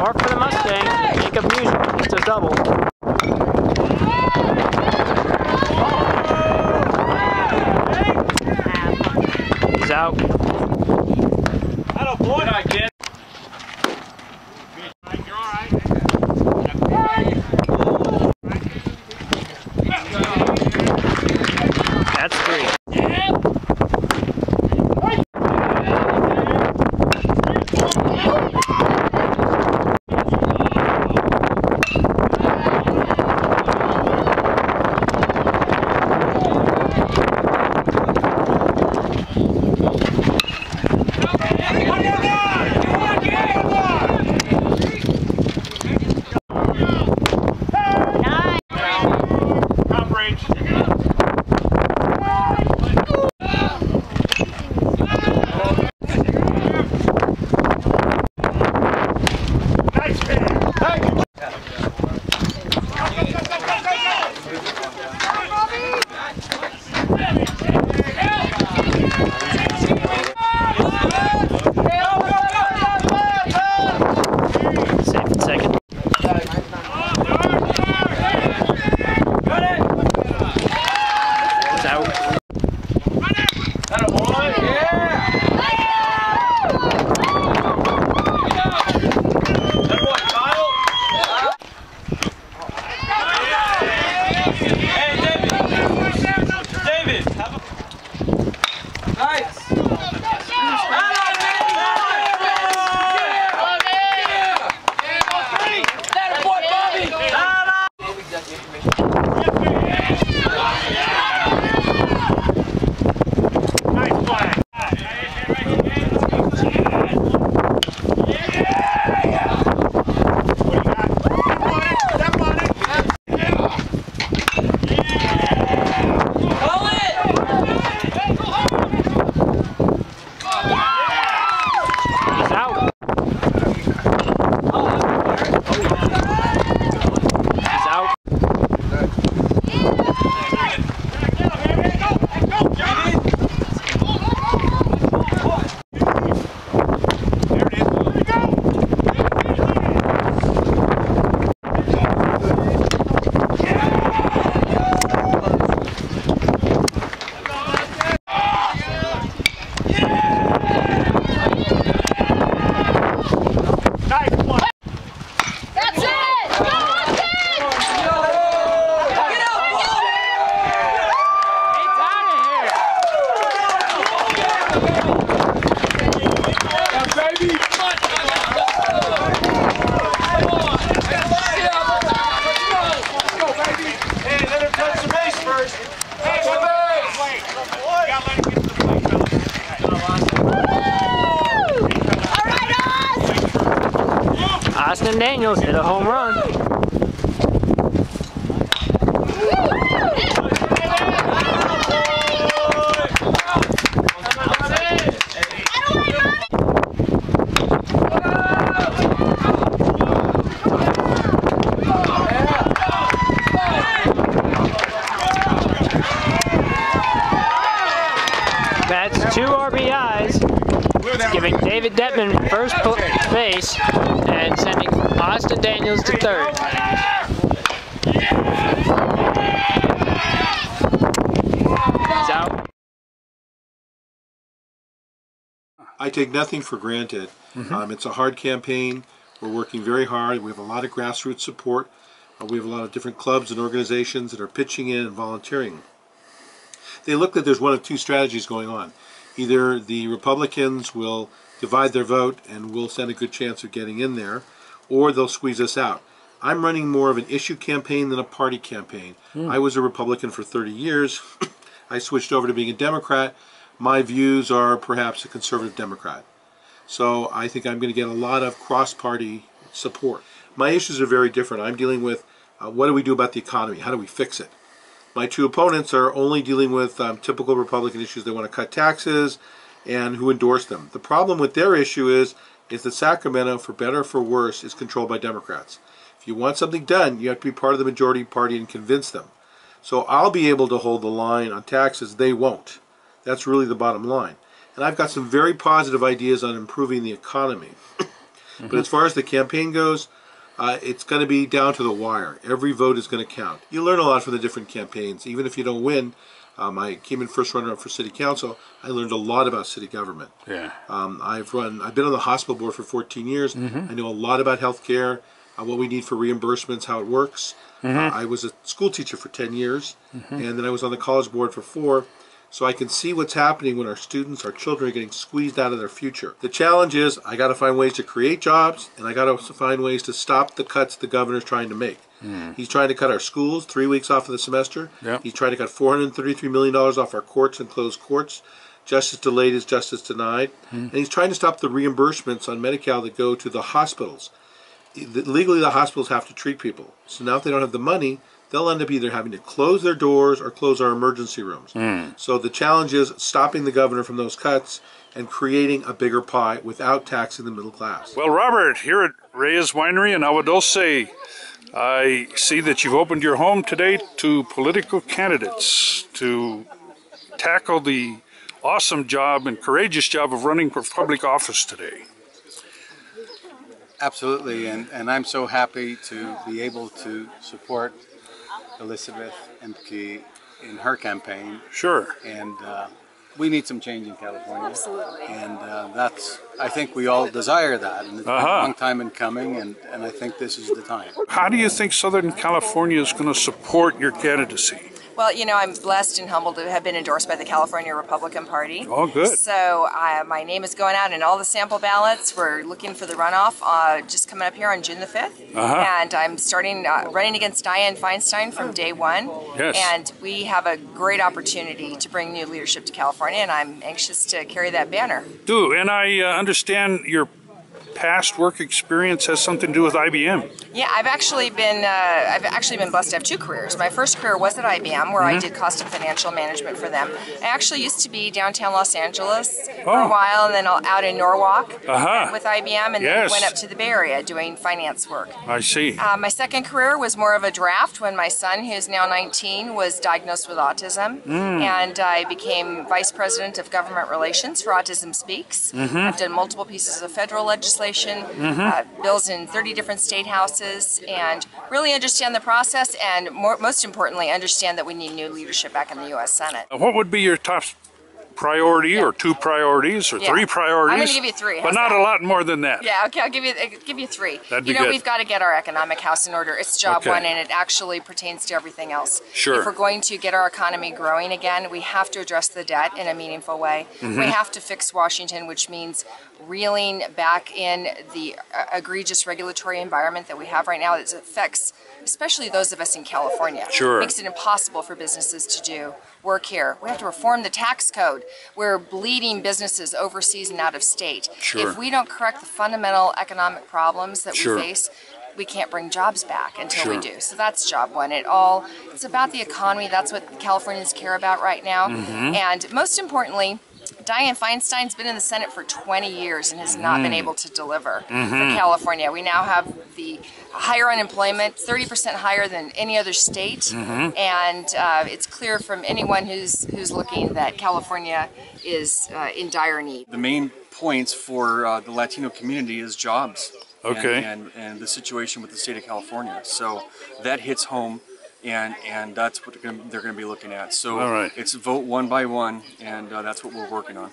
Mark for the Mustangs. Make up music. It's a double. He's out. Atta boy. Good eye, kid. You're all right. That's 3. Austin Daniels hit a home run. That's 2 RBIs, giving David Detman first base and sending Austin Daniels to third. He's out. I take nothing for granted. It's a hard campaign. We're working very hard. We have a lot of grassroots support. We have a lot of different clubs and organizations that are pitching in and volunteering. They look that there's one of 2 strategies going on. Either the Republicans will divide their vote and we'll stand a good chance of getting in there, or they'll squeeze us out. I'm running more of an issue campaign than a party campaign. I was a Republican for 30 years. I switched over to being a Democrat. My views are perhaps a conservative Democrat. So I think I'm going to get a lot of cross-party support. My issues are very different. I'm dealing with what do we do about the economy? How do we fix it? My 2 opponents are only dealing with typical Republican issues. They want to cut taxes and who endorse them. The problem with their issue is that Sacramento, for better or for worse, is controlled by Democrats. If you want something done, you have to be part of the majority party and convince them. So I'll be able to hold the line on taxes. They won't. That's really the bottom line. And I've got some very positive ideas on improving the economy. But as far as the campaign goes, it's going to be down to the wire. Every vote is going to count. You learn a lot from the different campaigns. Even if you don't win, I came in first runner-up for city council. I learned a lot about city government. Yeah. I've been on the hospital board for 14 years. I know a lot about healthcare, what we need for reimbursements, how it works. I was a school teacher for 10 years, and then I was on the college board for 4. So I can see what's happening when our students, our children, are getting squeezed out of their future. The challenge is I got to find ways to create jobs, and I got to find ways to stop the cuts the governor's trying to make. He's trying to cut our schools 3 weeks off of the semester. Yep. He's trying to cut $433 million off our courts and close courts. Justice delayed is justice denied. And he's trying to stop the reimbursements on Medi-Cal that go to the hospitals. Legally, the hospitals have to treat people. So now if they don't have the money, they'll end up either having to close their doors or close our emergency rooms. So the challenge is stopping the governor from those cuts and creating a bigger pie without taxing the middle class. Well, Robert, here at Reyes Winery in Agua Dulce, I see that you've opened your home today to political candidates to tackle the awesome job and courageous job of running for public office today. Absolutely, and I'm so happy to be able to support Elizabeth Emken in her campaign. Sure. And we need some change in California. Absolutely. And I think we all desire that. And it's been a long time in coming, and I think this is the time. How do you think Southern California is going to support your candidacy? Well, you know, I'm blessed and humbled to have been endorsed by the California Republican Party. Oh, good. So my name is going out in all the sample ballots. We're looking for the runoff just coming up here on June the 5th. And I'm starting running against Dianne Feinstein from day one. Yes. And we have a great opportunity to bring new leadership to California, and I'm anxious to carry that banner. And I understand your past work experience has something to do with IBM. Yeah, I've actually been blessed to have 2 careers. My first career was at IBM, where I did cost and financial management for them. I actually used to be downtown Los Angeles for a while, and then out in Norwalk with IBM, and then went up to the Bay Area doing finance work. I see. My second career was more of a draft when my son, who's now 19, was diagnosed with autism, and I became Vice President of Government Relations for Autism Speaks. I've done multiple pieces of federal legislation, bills in 30 different state houses, and really understand the process, and most importantly, understand that we need new leadership back in the U.S. Senate. What would be your top priority, or 2 priorities, or 3 priorities? I'm going to give you 3. But not a lot more than that. Yeah, okay, I'll give you 3. That'd be you know, good. We've got to get our economic house in order. It's job one, and it actually pertains to everything else. Sure. If we're going to get our economy growing again, we have to address the debt in a meaningful way. We have to fix Washington, which means reeling back in the egregious regulatory environment that we have right now that affects especially those of us in California. Sure. Makes it impossible for businesses to do work here. We have to reform the tax code. We're bleeding businesses overseas and out of state. Sure. If we don't correct the fundamental economic problems that we face, we can't bring jobs back until we do. So that's job one. It's about the economy. That's what Californians care about right now. And most importantly, Dianne Feinstein's been in the Senate for 20 years and has not been able to deliver for California. We now have the higher unemployment, 30% higher than any other state, and it's clear from anyone who's looking that California is in dire need. The main points for the Latino community is jobs. Okay. And the situation with the state of California. So that hits home, and that's what they're going to be looking at. So it's vote one by one, and that's what we're working on.